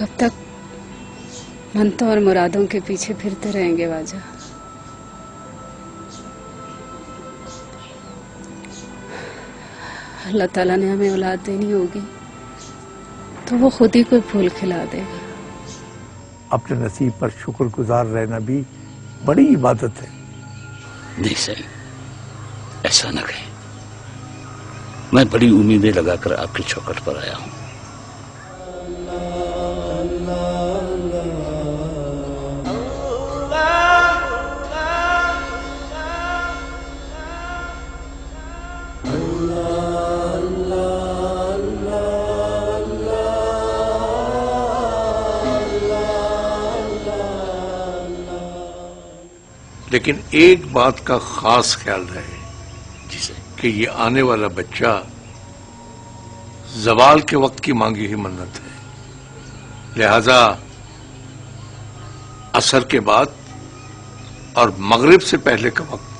कब तक मनतों और मुरादों के पीछे फिरते रहेंगे वाजा। अल्लाह ताला ने हमें औलाद देनी होगी तो वो खुद ही कोई फूल खिला देगा। अपने नसीब पर शुक्रगुजार रहना भी बड़ी इबादत है। नहीं सही, ऐसा न कहें। मैं बड़ी उम्मीदें लगाकर आपकी चौखट पर आया हूं। लेकिन एक बात का खास ख्याल रहे जिसे कि ये आने वाला बच्चा जवाल के वक्त की मांगी हुई मन्नत है, लिहाजा असर के बाद और मगरिब से पहले का वक्त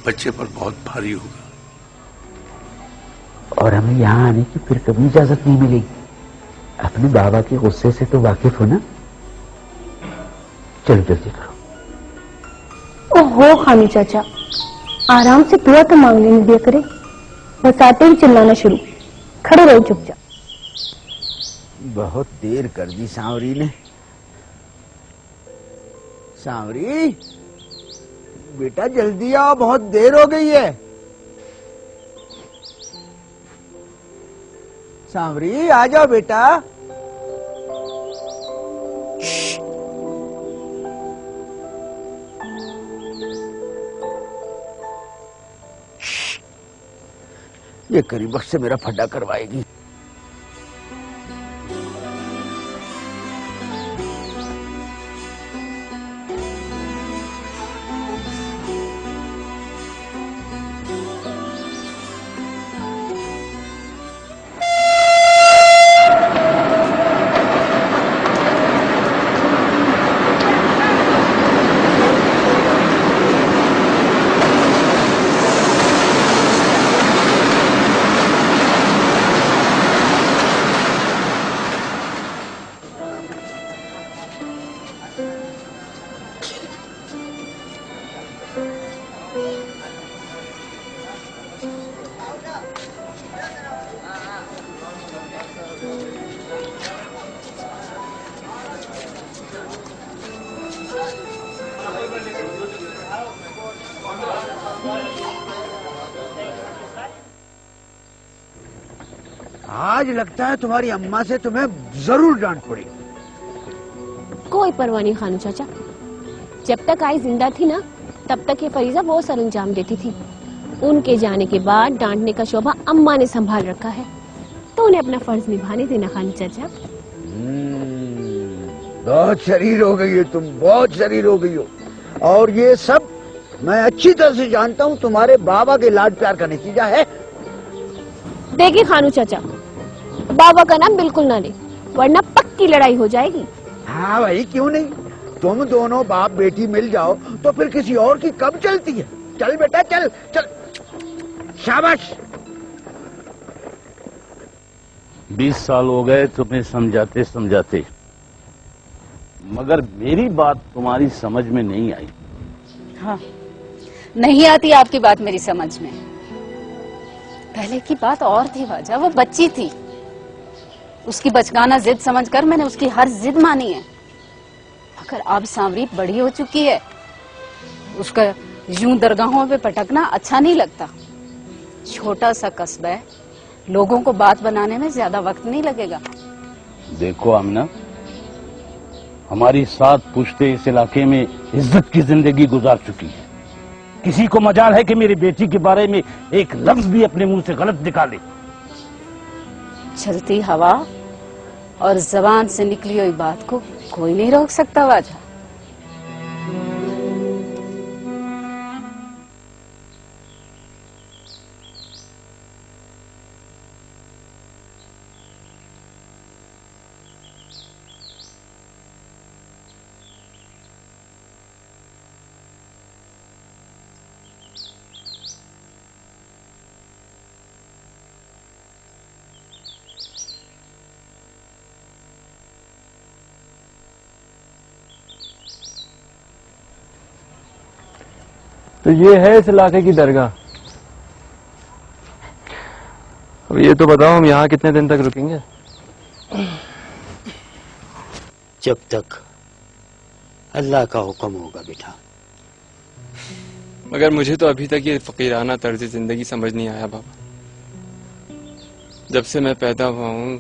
बच्चे पर बहुत भारी होगा। और हमें यहाँ आने की फिर कभी इजाजत नहीं मिलेगी। अपने बाबा के गुस्से से तो वाकिफ हो ना। चलो जल्दी करो। ओहो खानी चाचा, आराम से दुआ तो मांग लेने दिया करे, बस आते ही चिल्लाना शुरू। खड़े रहो चुपचाप। बहुत देर कर दी सांवरी ने। सांवरी बेटा जल्दी आओ, बहुत देर हो गई है। सांवरी आ जाओ बेटा। ये करीबक से मेरा फड्डा करवाएगी। आज लगता है तुम्हारी अम्मा से तुम्हें जरूर डांट पड़ेगी। कोई परवाह नहीं खानू चाचा, जब तक आई जिंदा थी ना तब तक ये फरीजा वो सर अंजाम देती थी। उनके जाने के बाद डांटने का शोभा अम्मा ने संभाल रखा है, तो उन्हें अपना फर्ज निभाने देना खानू चाचा। बहुत शरीर हो गई हो तुम, बहुत शरीर हो गई हो। और ये सब मैं अच्छी तरह से जानता हूँ तुम्हारे बाबा के लाड प्यार का नतीजा है। देखिए खानू चाचा, बाबा का नाम बिल्कुल ना ले, वरना पक्की लड़ाई हो जाएगी। हाँ भाई क्यों नहीं, तुम दोनों बाप बेटी मिल जाओ तो फिर किसी और की कब चलती है। चल बेटा चल चल, शाबाश। 20 साल हो गए तुम्हें समझाते समझाते, मगर मेरी बात तुम्हारी समझ में नहीं आई। हाँ, नहीं आती आपकी बात मेरी समझ में। पहले की बात और थी वाजा, वो बच्ची थी, उसकी बचकाना जिद समझकर मैंने उसकी हर जिद मानी है। मगर अब सांवरी बड़ी हो चुकी है, उसका यूं दरगाहों पे पटकना अच्छा नहीं लगता। छोटा सा कस्बा है, लोगों को बात बनाने में ज्यादा वक्त नहीं लगेगा। देखो आमिना, हमारी 7 पुश्ते इस इलाके में इज्जत की जिंदगी गुजार चुकी है। किसी को मजाल है कि मेरी बेटी के बारे में एक लफ्ज भी अपने मुंह से गलत निकाले। चलती हवा और जबान से निकली हुई बात को कोई नहीं रोक सकता वाजा। तो ये है इस इलाके की दरगाह। अब ये तो बताओ हम यहाँ कितने दिन तक रुकेंगे? जब तक अल्लाह का हुक्म होगा बेटा। मगर मुझे तो अभी तक ये फकीराना तर्ज जिंदगी समझ नहीं आया बाबा। जब से मैं पैदा हुआ हूँ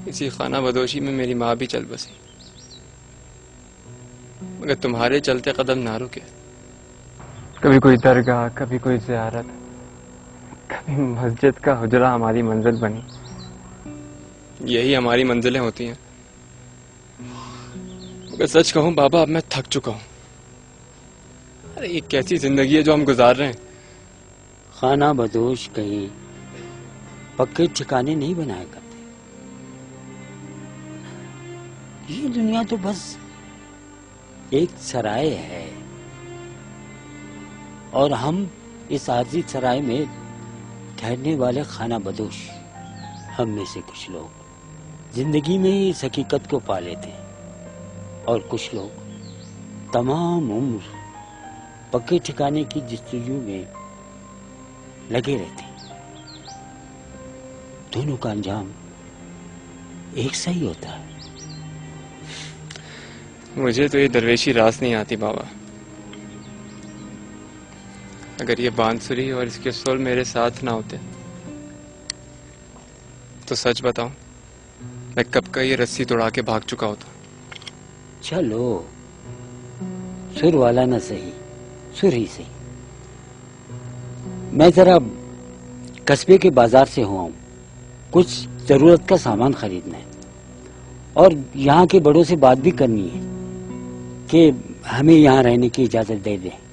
इसी खाना बदोशी में मेरी माँ भी चल बसी, मगर तुम्हारे चलते कदम ना रुके। कभी कोई दरगाह, कभी कोई ज़ियारत, कभी मस्जिद का हुजरा हमारी मंजिल बनी। यही हमारी मंजिलें होती हैं। मगर सच कहूं बाबा, अब मैं थक चुका हूं। अरे ये कैसी जिंदगी है जो हम गुजार रहे हैं। खाना बदोश कहीं पक्के ठिकाने नहीं बनाया करते। ये दुनिया तो बस एक सराय है और हम इस आरजी सराय में ठहरने वाले खाना बदोश। हम में से कुछ लोग जिंदगी में इस हकीकत को पा लेते हैं और कुछ लोग तमाम उम्र पक्के ठिकाने की जस्तजू में लगे रहते हैं। दोनों का अंजाम एक सा ही होता है। मुझे तो ये दरवेशी रास नहीं आती बाबा। अगर ये बांसुरी और इसके सुर मेरे साथ ना होते तो सच बताऊं मैं कब का ये रस्सी तोड़ा के भाग चुका होता। चलो सुर वाला ना सही, सुर ही सही। मैं जरा कस्बे के बाजार से हुआ हूं, कुछ जरूरत का सामान खरीदना है और यहाँ के बड़ों से बात भी करनी है कि हमें यहाँ रहने की इजाजत दे दें।